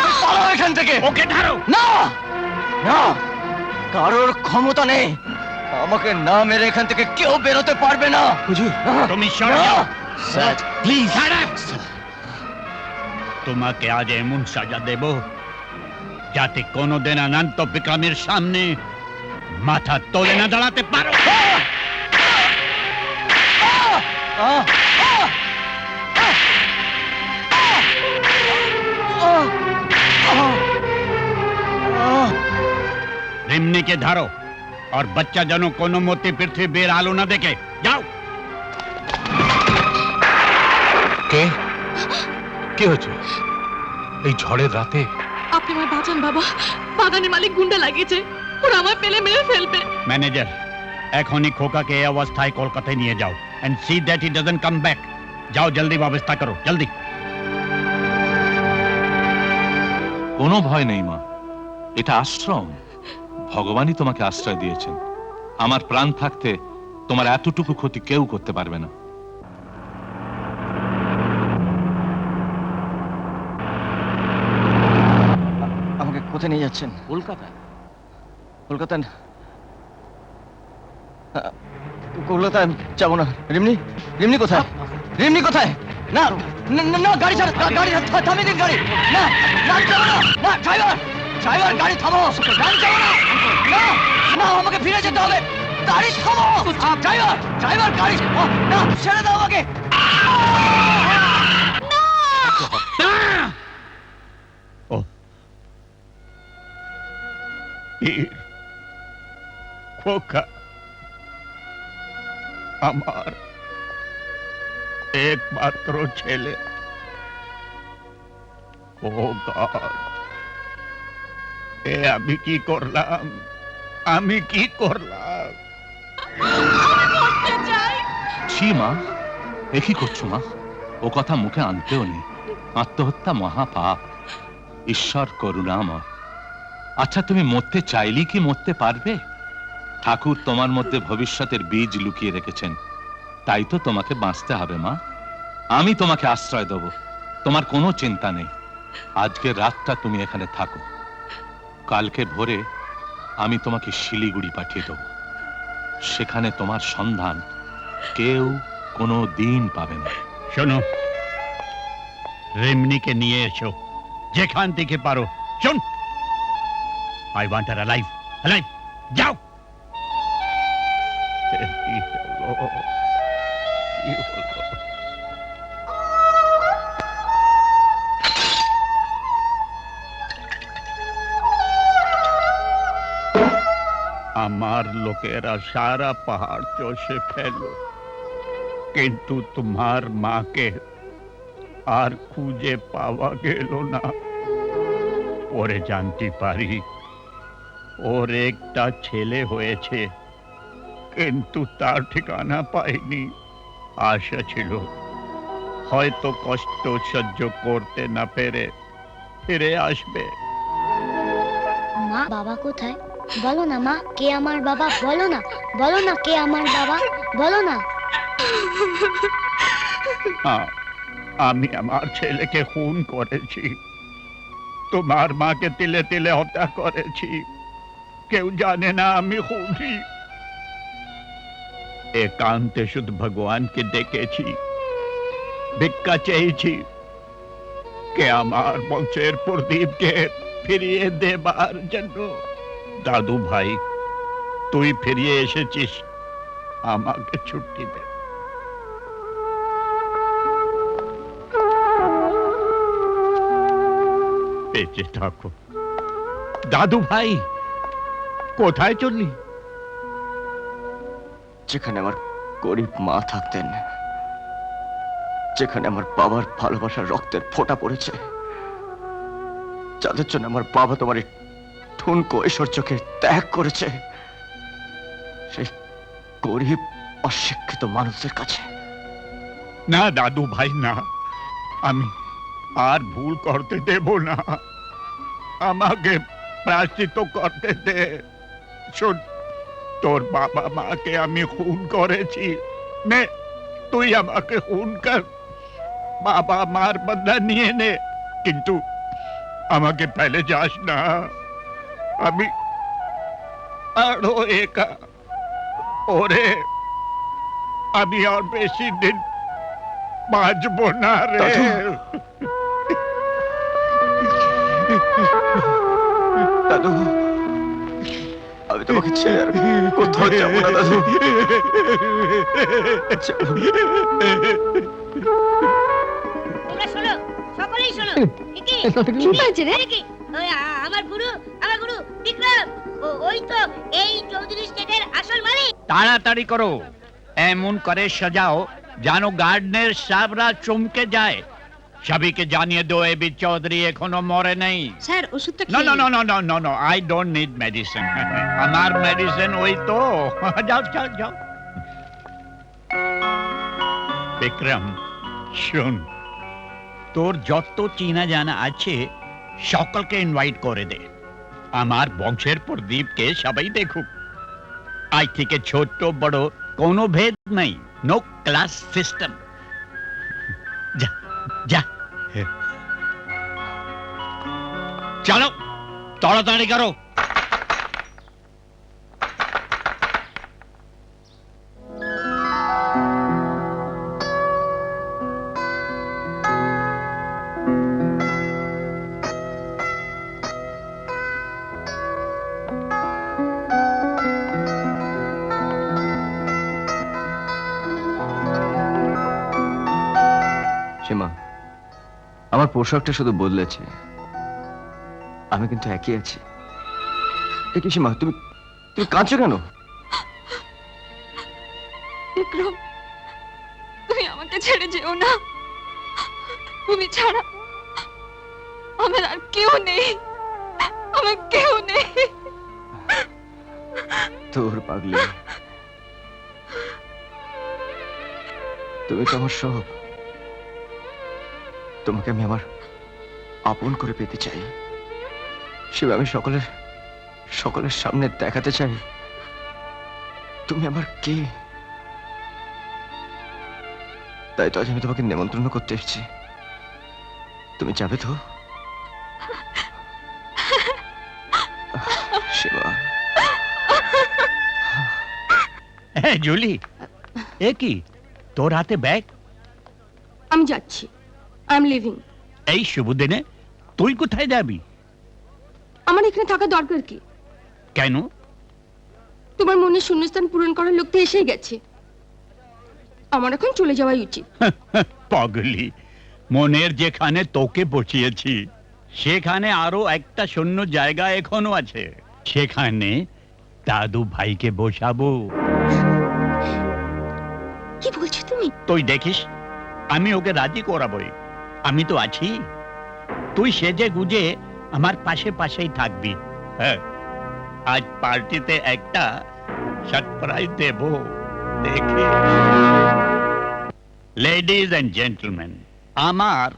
তুমি পালাও এখান থেকে। ওকে ধরো। না, না, কারোর ক্ষমতা নেই আমাকে না মেরে এখান থেকে কেউ বেরোতে পারবে না। হুজুর, তুমি সরে যাও। Sir please. তোমাকে আজ এমন সাজা দেব যাতে কোনোদিন অনন্ত বিক্রমের সামনে মাথা তোলে না দাঁড়াতে পারো। रिमनी के धरो और बच्चा जनो कोनो मोती पृथ्वी बेर आलो न देखे। जाओ। কে কি হচ্ছে এই ঝড়ের রাতে? আপনি আমার বাঁচান বাবা, বাগানের মালিক গুন্ডা লাগিয়েছে, ওরা আমায় পেলে মেরে ফেলবে। मैनेजर एखोनी खोका के अवस्थाय कोलकाता নিয়ে যাও and see that he doesn't come back। जाओ जल्दी व्यवस्था करो, जल्दी। কোনো ভয় নেই মা, এটা আশ্রম, ভগবানই তোমাকে আশ্রয় দিয়েছেন। আমার প্রাণ থাকতে তোমার এতটুকু ক্ষতি কেউ করতে পারবে না। আমাকে কোথায় নিয়ে যাচ্ছেন? কলকাতায়। কলকাতা? কলকাতায় যাবো না। রিমনি, রিমনি কোথায়? রিমনি কোথায়? না না না, গাড়ি ছাড়, গাড়ি থামিয়ে দিন গাড়ি। না না, যাবো না। না, ড্রাইভার, ড্রাইভার গাড়ি থামো, গাড়ি যাবো না। না না, আমাকে ফিরে যেতে হবে, গাড়ি থামো। ড্রাইভার, ড্রাইভার গাড়ি, না ছেড়ে দাও আমাকে। বীর খোকা আমার একমাত্র ছেলে। ও গড, এ আমি কি করলাম, আমি কি করলাম? ছি মা, এ কি করছো মা? ও কথা মুখে আনতেও নেই। আত্মহত্যা মহাপাপ, ঈশ্বর করুণাময়। আচ্ছা, তুমি মরতে চাইলেই কি মরতে পারবে? ঠাকুর তোমার মধ্যে ভবিষ্যতের বীজ লুকিয়ে রেখেছেন, তাই তো তোমাকে বাঁচতে হবে মা। আমি তোমাকে আশ্রয় দেব, তোমার কোনো চিন্তা নেই। আজকের রাতটা তুমি এখানে থাকো, কালকে ভোরে আমি তোমাকে শিলিগুড়ি পাঠিয়ে দেব। সেখানে তোমার সন্ধান কেউ কোনো দিন পাবে না। শোনো, রেমনিকে নিয়ে এসো যেখান থেকে পারো। শোন, I want her alive, alive. যাও। কি হলো? কি হলো? আমার লোকেরা সারা পাহাড় চষে ফেল, কিন্তু তোমার মাকে আর খুঁজে পাওয়া গেল না। পরে জানতে পারি ওর একটা ছেলে হয়েছে, কিন্তু তার ঠিকানা পাইনি। আশা ছিল হয়তো কষ্ট সহ্য করতে না পেরে ফিরে আসবে। মা, বাবা কোথায়? বলো না মা, কে আমার বাবা? বলো না, বলো না, কে আমার বাবা? বলো না। আমি আমার ছেলেকে খুন করেছি, তোমার মাকে তিলে তিলে হত্যা করেছি। কেউ জানে না আমি খুনি। একান্তে শুধু ভগবানকে ডেকেছি, ভিক্ষা চেয়েছি কে আমার বংশের প্রদীপকে ফিরিয়ে দেবার জন্য। দাদু ভাই, তুই ফিরিয়ে এসেছিস, আমাকে ছুটি দে। বেঁচে থাকো। দাদু ভাই, কোথায় চললি? যেখানে আমার গরিব মা থাকতেন, যেখানে আমার বাবার ভালোবাসার রক্তের ফোঁটা পড়েছে, যাদের জন্য আমার বাবা তোমার এই ঠুনকো ঐশ্বর্যকে ত্যাগ করেছে, সেই গরিব অশিক্ষিত মানুষদের কাছে। না দাদু ভাই, না, আমি আর ভুল করতে দেব না। আমাকে প্রায়শ্চিত্ত করতে দে। শোন, তোর বাবা মাকে আমি খুন করেছি, নে তুই আমাকে খুন কর, বাবা মার বদলা নিয়ে নে, কিন্তু আমাকে ফেলে যাস না। আমি আরো একা, ওরে আমি আর বেশি দিন বাঁচব না রে। দাদু, আমি তোমাকে ছেড়ে আর কোথাও যাবো না দাদু। তোমরা শোনো, সকলেই শোনো। কি হয়েছে রে? আমার গুরু বিক্রম, ওই তো এই চৌধুরী স্টেটের আসল মালিক। তাড়াতাড়ি করো, এমন করে সাজাও যেন গার্ডেনের সাবরা চমকে যায়। সবাইকে জানিয়ে দো এবি চৌধুরী এখনো মরে নেই। স্যার, ওষুধটা No, no, no, no, no, no, no. I don't need medicine. আমার মেডিসিন ওই তো। যাও যাও যাও। বিক্রম, শুন, তোর যত চিনা জানা আছে সকলকে ইনভাইট করে দে। আমার বংশের প্রদীপকে সবাই দেখুক। আজ থেকে ছোট বড় কোনো ভেদ নেই, নো ক্লাস সিস্টেম। যা যা, চলো তাড়াতাড়ি করো। সীমা, আমার পোশাকটা শুধু বদলেছে, আমি কিন্তু একই আছি। কি সীমা, তুমি তুমি কাঁদছো কেন? বিক্রম, তুমি আমাকে ছেড়ে যেও না। তুমি ছাড়া আমার আর কেউ নেই, আমার কেউ নেই। তোর পাগলি, তুমি তো আমার সব। তোমাকে আমি আমার আপন করে পেতে চাই, সেভাবে আমি সকলের সামনে দেখাতে চাই তুমি আমার কে। তাই তো আজ আমি তোমাকে নেমন্ত্রণ করতে এসেছি। তুমি যাবে তো? শিবা। হ্যাঁ জুলি, এ কি তোর হাতে ব্যাগ? আমি যাচ্ছি, আই এম লিভিং। এই শুভ দিনে তুই কোথায় যাবি? আমার এখানে থাকা দরকার কি? কেন? তোমার মনের শূন্যস্থান পূরণ করার লোক তো এসেই গেছে, আমার এখন চলে যাওয়াই উচিত। পাগলি, মনের যেখানে তোকে বসিয়েছি সেখানে আরো একটা শূন্য জায়গা এখনো আছে, সেখানে দাদু ভাইকে বসাবো। কি বলছো তুমি? তুই দেখিস, আমি ওকে রাজি করাবই। আমি তো আছি, তুই সেজে গুজে আমার পাশে পাশেই থাকবি। হ্যাঁ, আজ পার্টিতে একটা সারপ্রাইজ দেব, দেখে। লেডিজ এন্ড জেন্টলম্যান, আমার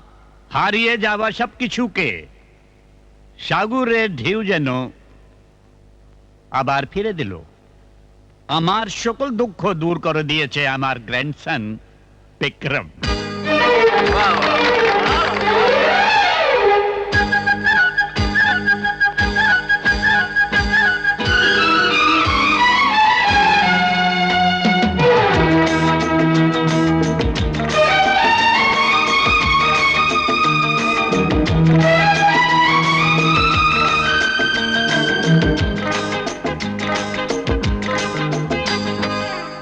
হারিয়ে যাওয়া সবকিছুকে সাগরের ঢেউ যেন আবার ফিরে দিল। আমার সকল দুঃখ দূর করে দিয়েছে আমার গ্র্যান্ডসন বিক্রম।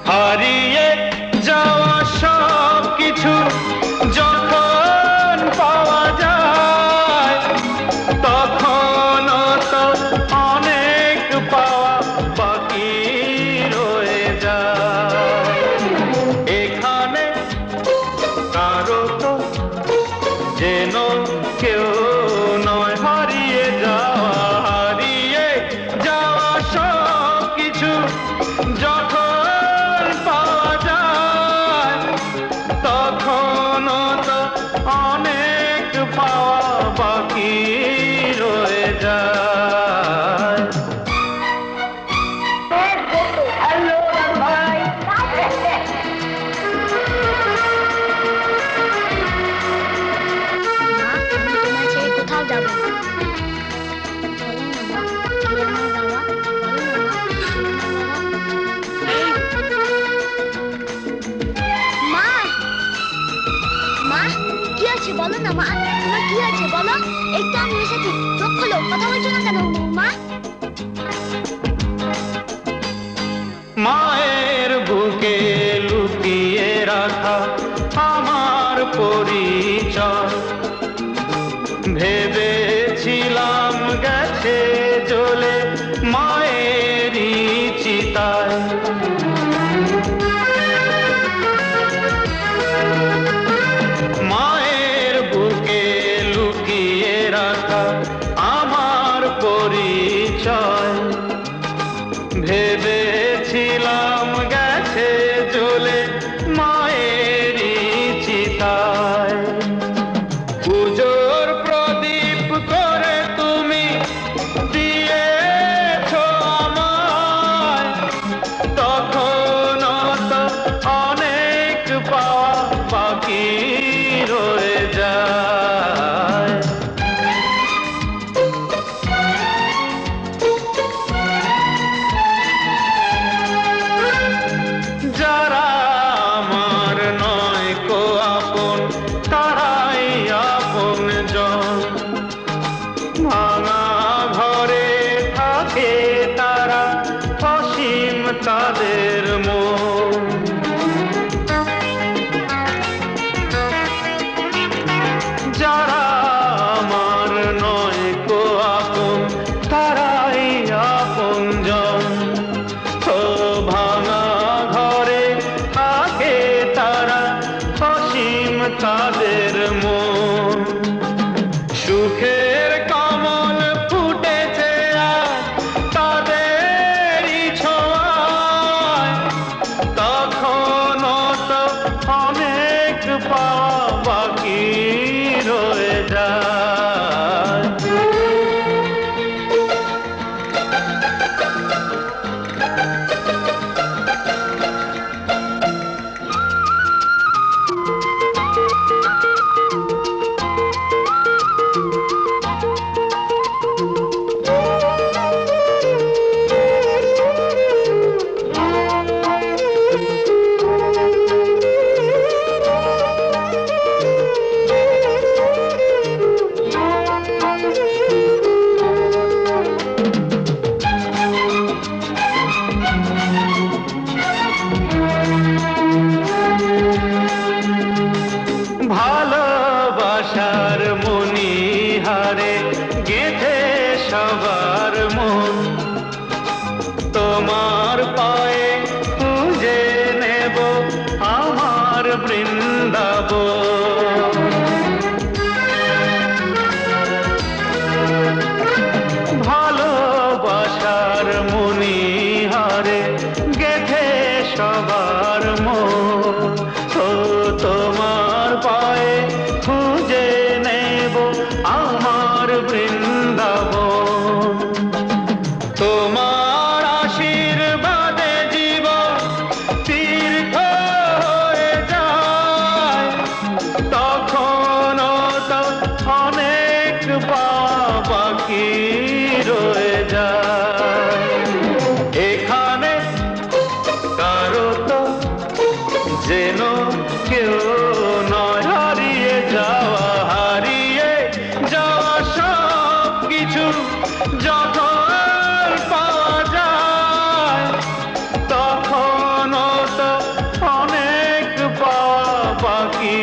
হারিয়ে যাওয়া সব কিছু যখন পাওয়া যায়, তখন তো অনেক পাওয়া বাকি রয়ে যায়। এখানে কারো তো যেন কেউ নয়, হারিয়ে যাওয়া সব কিছু যখন পাওয়া যায়, তখন তো অনেক পাওয়া বাকি রয়ে যায়। কোথাও যাবো মা? মা কি আছে বলো না মা, তোমার কি আছে বলো? একটু আমি এসেছি, চোখ খোলো, কথা বলছো না কেন মা? মায়ের বুকে লুকিয়ে রাখা আমার পরিচয়, ভেবেছিলাম গেছে জ্বলে মায়েরই চিতায়। মায়ের বুকে লুকিয়ে রাখা আমার পরিচয়, ভেবেছিলাম গেছে জ্বলে মায়েরই চিতায়। পুজোর প্রদীপ করে তুমি দিয়েছো আমায়, তখন তো অনেক পাওয়া বাকি রয়ে যায়। যারা আমার নয় কো আপন, তারাই আপন জন। ভাঙা ঘরে থাকে তারা, অসীম তাদের মন। যারা আমার নয় কো আপন, তারাই আপন পায়ে খুঁজে নেব আমার বৃন্দাবন। ভালোবাসার মণিহারে গেথে সবার মন, ও তোমার পায়ে খুঁজে নেব আমার বৃন্দাবন। তোমার আশীর্বাদে জীবন তীর্থ হয়ে যায়, তখন তো অনেক বাকি রয়ে যায়। এখানে কারো তো যেন কেউ নয়, হারিয়ে যাওয়া সব কিছু যখন পাওয়া যায়, তখন তো অনেক বাকি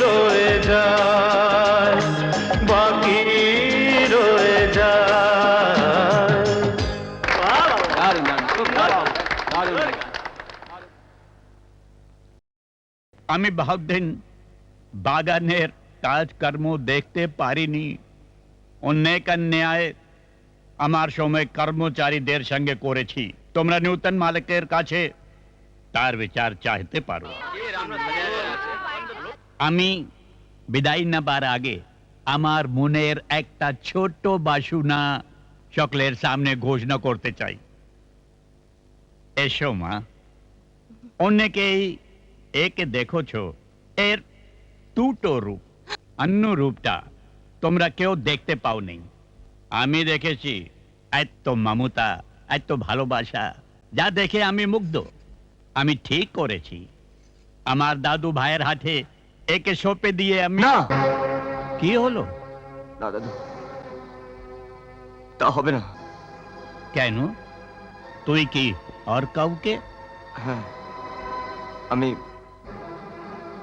রয়ে যায়, বাকি রয়ে যায়। আমি बहुत दिन বাগানের কাজকর্ম দেখতে পারিনি। অনেক অন্যায় আমার সময় কর্মচারীদের সঙ্গে করেছি। তোমরা নূতন মালিকের কাছে তার বিচার চাইতে পারো। আমি বিদায় নেবার আগে আমার মনের একটা ছোট বাসনা সকলের সামনে ঘোষণা করতে চাই। এসো মা। অনেকেই একে দেখেছো, এর দুটো রূপ। অন্য রূপটা তোমরা কেউ দেখতে পাওনি। আমি দেখেছি এত মমতা, এত ভালোবাসা, যা দেখে আমি মুগ্ধ। আমি ঠিক করেছি, আমার দাদু ভাইয়ের হাতে একে সঁপে দিয়ে আমি। না, কি হলো? না দাদু, তা হবে না। কেন? তুই কি আর কাউকে? হ্যাঁ, আমি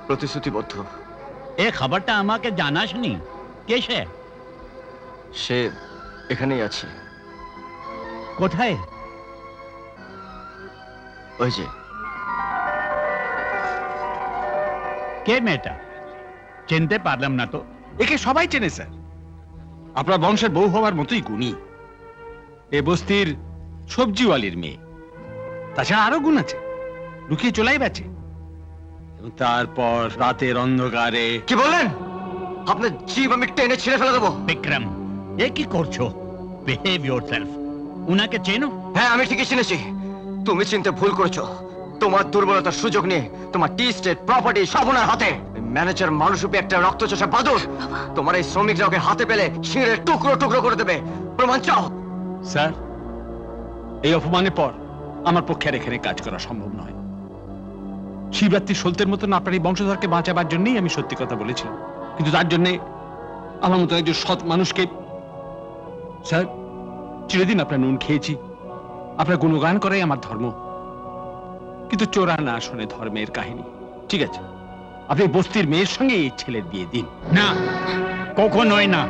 প্রতিশ্রুতিবদ্ধ। এ খবরটা আমাকে জানাসনি। কে সে? সে এখানেই আছে। কোথায়? ওই যে। কে মেয়েটা? চিনতে পারলাম না তো। একে সবাই চেনে স্যার, আপনার বংশের বউ হওয়ার মতোই গুণী। এ বস্তির সবজিওয়ালির মেয়ে। তাছাড়া আরো গুণ আছে, লুকিয়ে চলাই বেচে। এবং তারপর রাতের অন্ধকারে। কি বললেন? আপনার জীব আমি টেনে ছিঁড়ে ফেলে দেবো। বিক্রম, এ কি করছো? Behave yourself. উনাকে চেনো? হ্যাঁ, আমি ঠিকই চিনেছি। তুমি চিনতে ভুল করেছো। তোমার দুর্বলতার সুযোগ নিয়ে তোমার টি স্টেট প্রপার্টি সব ওনার হাতে। ম্যানেজার মানুষরূপী একটা রক্তচোষা বাদুড় তোমার এই শ্রমিকরা ওকে হাতে পেলে ছিঁড়ে টুকরো টুকরো করে দেবে। প্রমাণ চাও? স্যার, এই অপমানের পর আমার পক্ষে আর এখানে কাজ করা সম্ভব নয়। শিবরাত্রি সলতের মতন আপনার এই বংশধরকে বাঁচাবার জন্যই আমি সত্যি কথা বলেছিলাম, কিন্তু তার জন্য আমার মতো একজন সৎ মানুষকে। স্যার, চিরদিন আপনার নুন খেয়েছি, আপনার গুণগান করাই আমার ধর্ম। কিন্তু চোরা না শোনে ধর্মের কাহিনী। ঠিক আছে, আপনি বস্তির মেয়ের সঙ্গে এই ছেলের বিয়ে দিন। না, কখনোই না।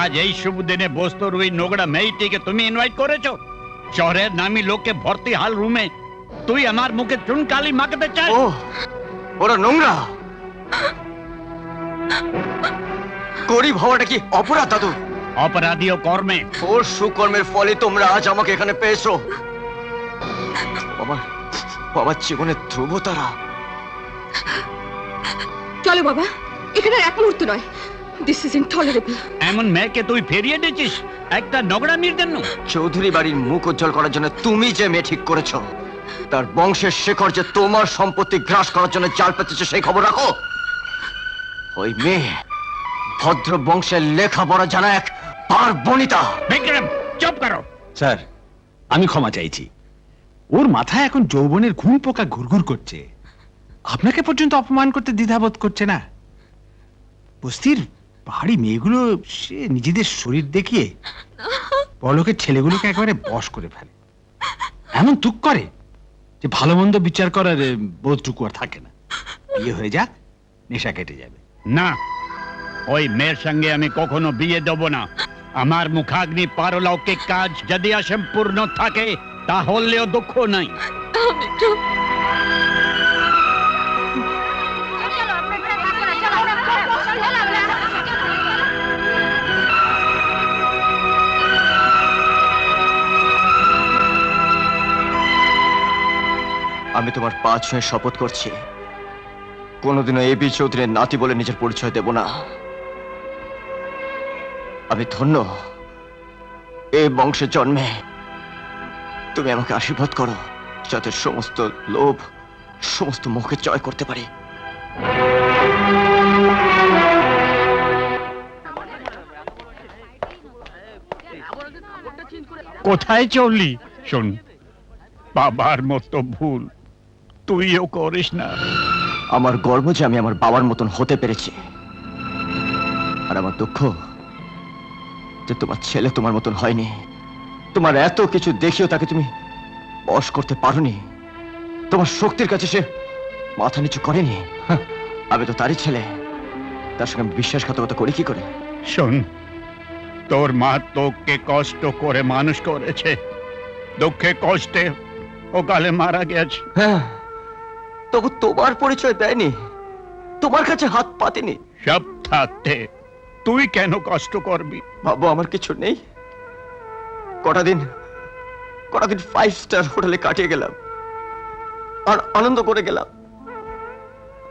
আজ এই শুভ দিনে বস্তুর ওই নোংরা মেয়েটিকে তুমি ইনভাইট করেছো? শহরের নামি লোককে ভর্তি হাল রুমে তুই আমার মুখে চুনকালি মাখাতে চাস? ও, ওরা নোংরা। গরিব হওয়াটা কি অপরাধ দাদু? অপরাধী ও কর্মে। ওর সুকর্মের ফলে তোমরা আজ আমাকে এখানে পেয়েছো। বাবার জীবনের ধ্রুব তারা। চলো বাবা, এখানে আর এক মুহূর্ত নয়। This is intolerable. এমন মেয়েকে তুই ফিরিয়ে দিচ্ছিস একটা নোংরামির জন্য? চৌধুরী বাড়ির মুখ উজ্জ্বল করার জন্য তুমি যে মেয়ে ঠিক করেছো, তার বংশের শেখর যে তোমার সম্পত্তি গ্রাস করার জন্য জাল পেতেছে, সেই খবর রাখো। ওই মেয়ে ভদ্র বংশের লেখাপড়া জানা এক পারবনিতা। বিক্রম, চুপ করো। স্যার, আমি ক্ষমা চাইছি। ওর মাথায় এখন যৌবনের ঘুম পোকা ঘুরঘুর করছে। আপনাকে পর্যন্ত অপমান করতে দ্বিধাবোধ করছে না। বস্তির পাহাড়ি মেয়েগুলো সে নিজেদের শরীর দেখিয়ে বড়লোকের ছেলেগুলোকে একেবারে বশ করে ফেলে। এমন তুক করে যে ভালো মন্দ বিচার করার বোধটুকু আর থাকে না। বিয়ে হয়ে যাক, নেশা কেটে যাবে। না, ওই মেয়ের সঙ্গে আমি কখনো বিয়ে দেব না। আমার মুখাগ্নি পারলৌকিক কাজ যদি অসম্পূর্ণ থাকে তাহলেও দুঃখ নাই। আমি তো আমি তোমার পা ছুঁয়ে শপথ করছি কোনোদিনও এবি চৌধুরীর নাতি বলে নিজের পরিচয় দেব না। আমি ধন্য এই বংশে জন্মে তুমি আমাকে আশীর্বাদ করো, যাতে সমস্ত লোভ, সমস্ত মুখে জয় করতে পারি। কোথায় চললি? শোন, বাবার মতো ভুল তুইও করিস না। আমার গর্ব যে আমি আমার বাবার মতন হতে পেরেছি, আর আমার দুঃখ যে তোমার ছেলে তোমার মতন হয়নি। তোমার এত কিছু দেখিও তাকে তুমি বশ করতে পারোনি। তোমার শক্তির কাছে সে মাথা নিচু করেনি। হাহ, আমি তো তারই ছেলে, তার সঙ্গে আমি বিশ্বাসঘাতকতা করি কি করে? শোন, তোর মা তোকে কষ্ট করে মানুষ করেছে, দুঃখে কষ্টে ও কালে মারা গেছে। হ্যাঁ, তবু তোমার পরিচয় দেয়নি, তোমার কাছে হাত পাতেনি। সব থাকতে তুই কেন কষ্ট করবি? বাবু, আমার কিছু নেই। কটা দিন 5 স্টার হোটেলে কাটিয়ে গেলাম আর আনন্দ করে গেলাম।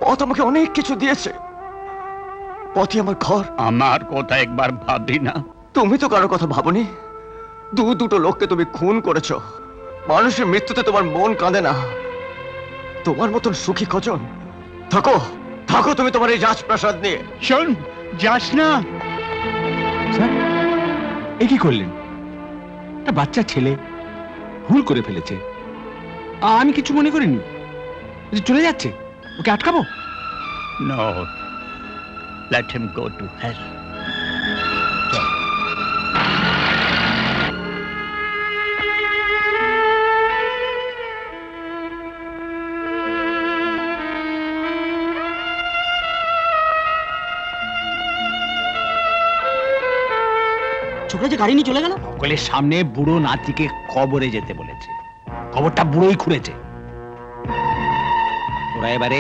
পথ আমাকে অনেক কিছু দিয়েছে, পথই আমার ঘর। আমার কথা একবার ভাবি না? তুমি তো কারোর কথা ভাবনি। দুটো লোককে তুমি খুন করেছো। মানুষের মৃত্যুতে তোমার মন কাঁদে না। তোমার মতন সুখী কজন? থাকো থাকো তুমি তোমার এই রাজপ্রাসাদ নিয়ে। শোন, যাস না। এ কি করলেন? একটা বাচ্চা ছেলে ভুল করে ফেলেছে, আমি কিছু মনে করিনি। চলে যাচ্ছে, ওকে আটকাবো? No, let him go to hell. ছোকরা যে গাড়ি নিয়ে চলে গেল। সকলের সামনে বুড়ো নাতিকে কবরে যেতে বলেছে, কবরটা বুড়োই খুঁড়েছে। ওরা এবারে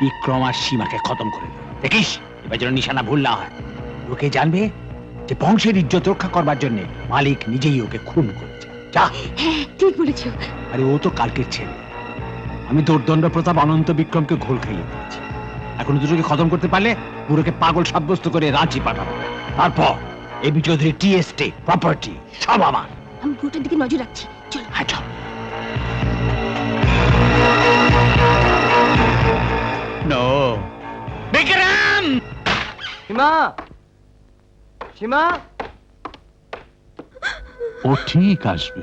বিক্রম আর সীমাকে খতম করে দেবে। দেখিস এবার যেন নিশানা ভুল না হয়। লোকে জানবে যে বংশের ইজ্জত রক্ষা করবার জন্য মালিক নিজেই ওকে খুন করেছে। যা। হ্যাঁ, ঠিক বলেছো। আরে ও তো কালকের ছেলে। আমি দোর্দণ্ড প্রতাপ অনন্ত বিক্রমকে ঘোল খাইয়ে দিয়েছি। এখন দুটোকে খতম করতে পারলে বুড়োকে পাগল সাব্যস্ত করে রাঁচি পাঠাবো। তারপর A B Chowdhury tea estate property সব আমার। আমি বুড়োটার দিকে নজর রাখছি। চলো। হ্যাঁ, চল। No. বিক্রম! সীমা, সীমা, ও ঠিক আসবে,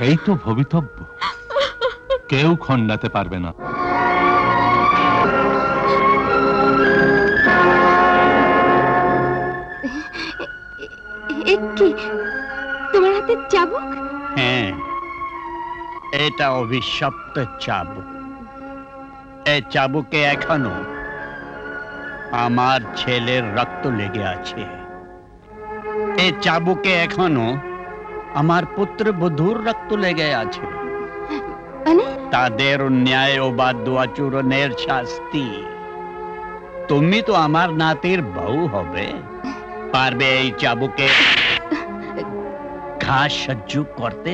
এই তো ভবিতব্য, কেউ খণ্ডাতে পারবে না। কি তোমার হাতে চাবুক? হ্যাঁ, এটা অভিশপ্ত চাবুক। এই চাবুকে এখনো আমার ছেলের রক্ত লেগে আছে। এই চাবুকে এখনো আমার পুত্র বধূর রক্ত লেগে আছে। মানে? তাদের অন্যায় ও বাদ্য আচরণের শাস্তি। তুমি তো আমার নাতির বউ হবে, পারবে এই চাবুকে ঘা সহ্য করতে?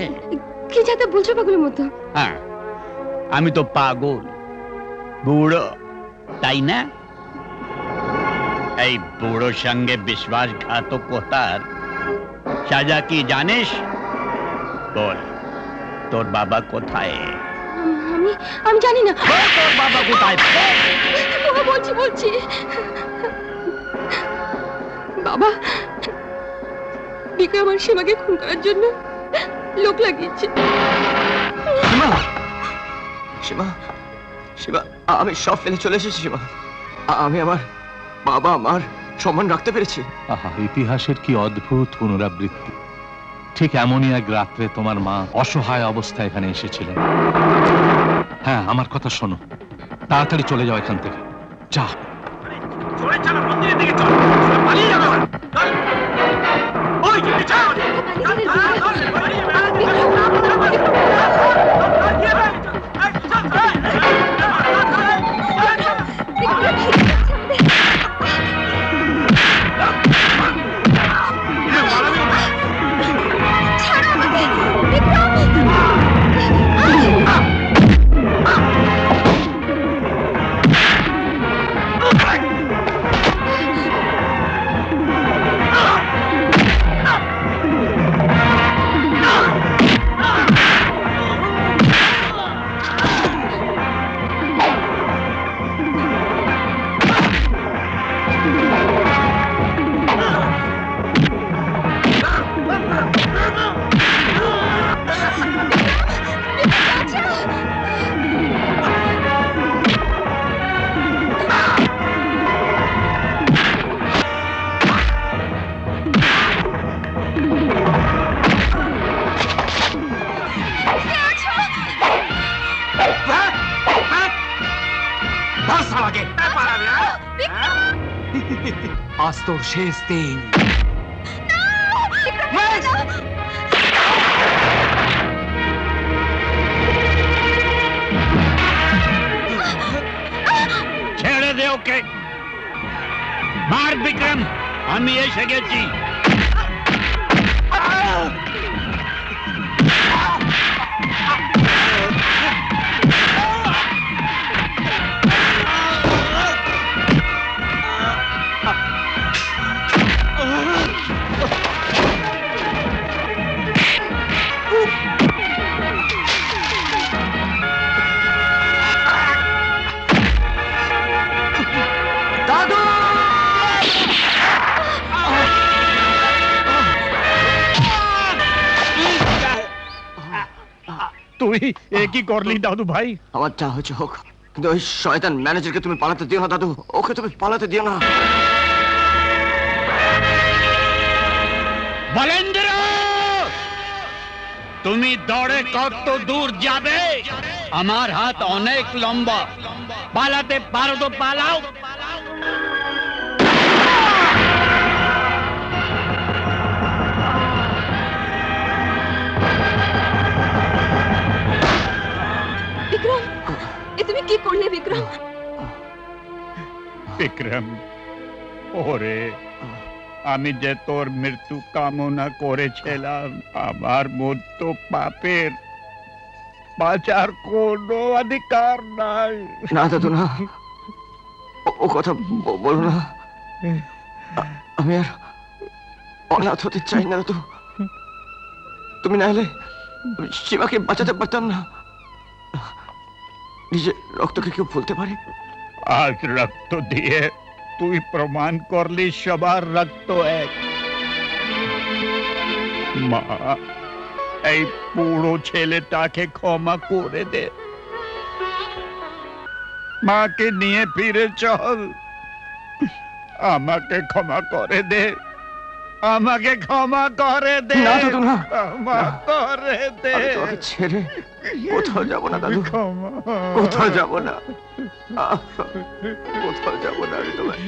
কি যাতে বলছো পাগলের মতো? হ্যাঁ, আমি তো পাগল, বুড়ো, তাই না? এই বুড়োর সঙ্গে বিশ্বাসঘাতকতার সাজা কি জানিস? বল, তোর বাবা কোথায়? আমি জানি না। তোর বাবা কোথায়? বলছি বাবা, বিক্রম আর সীমাকে খুন করার জন্য লোক লাগিয়েছে। সীমা, সীমা, সীমা, আমি সব ফেলে চলে এসেছি। সীমা, আমি আমার বাবা মার সম্মান রাখতে পেরেছি। আহা, ইতিহাসের কি অদ্ভুত পুনরাবৃত্তি। ঠিক এমনই এক রাত্রে তোমার মা অসহায় অবস্থায় এখানে এসেছিলেন। হ্যাঁ, আমার কথা শোনো, তাড়াতাড়ি চলে যাও এখান থেকে। যা। বিক্রম তোর শেষ দিন। ছেড়ে দে ওকে, মার বিক্রম, আমি এসে গেছি। তুই এ কি করলি দাদু ভাই? আমার যা হয়েছে হোক, কিন্তু ওই শয়তান ম্যানেজারকে তুমি পালাতে দিও না দাদু, ওকে তুমি পালাতে দিও না। বলেন্দ্র, তুমি দৌড়ে কত দূর যাবে? আমার হাত অনেক লম্বা, পালাতে পারো তো পালাও। বিক্রম, এ তুমি কি করলে বিক্রম? বিক্রম, ওরে, আমি যে তোর মৃত্যু কামনা করেছিলাম, আমার মতো পাপের বাঁচার কোনো অধিকার নাই। না দাদু না, ও কথা বলো না। আমি আর অনাথ হতে চাই না দাদু। তুমি না হলে সীমাকে বাঁচাতে পারতাম না। নিজের রক্তকে কেউ ভুলতে পারে? আজ রক্ত দিয়ে তুই প্রমাণ করলি সবার রক্ত এক। মা, এই পুরো ছেলেটাকে ক্ষমা করে দে। মাকে নিয়ে ফিরে চল। আমাকে ক্ষমা করে দে, আমাকে ক্ষমা করে দে। না দাদু না, ক্ষমা করে দে। আমি তোমাকে ছেড়ে কোথাও যাব না দাদু, ক্ষমা। কোথাও যাব না, কোথাও যাব না আমি তোমায়।